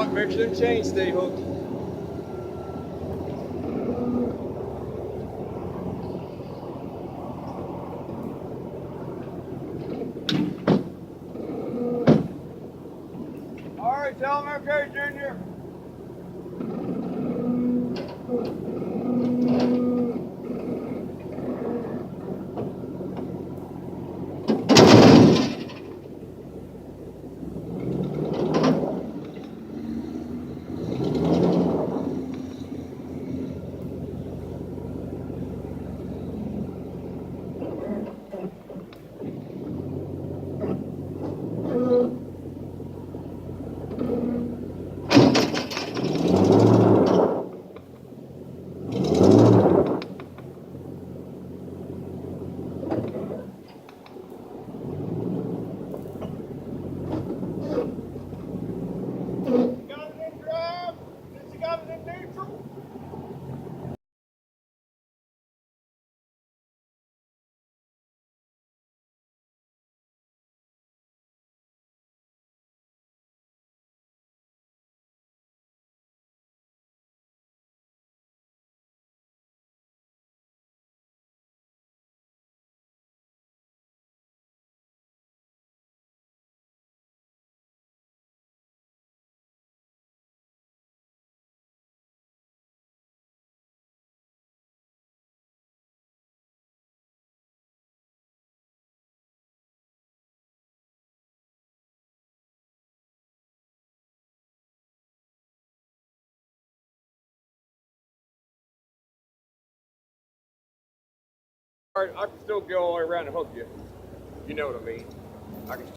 Alright, make sure the chains stay hooked. Alright, tell him okay, Junior. Got it in drive. Since you got it in neutral. Alright, I can still go all the way around and hook you. You know what I mean. I can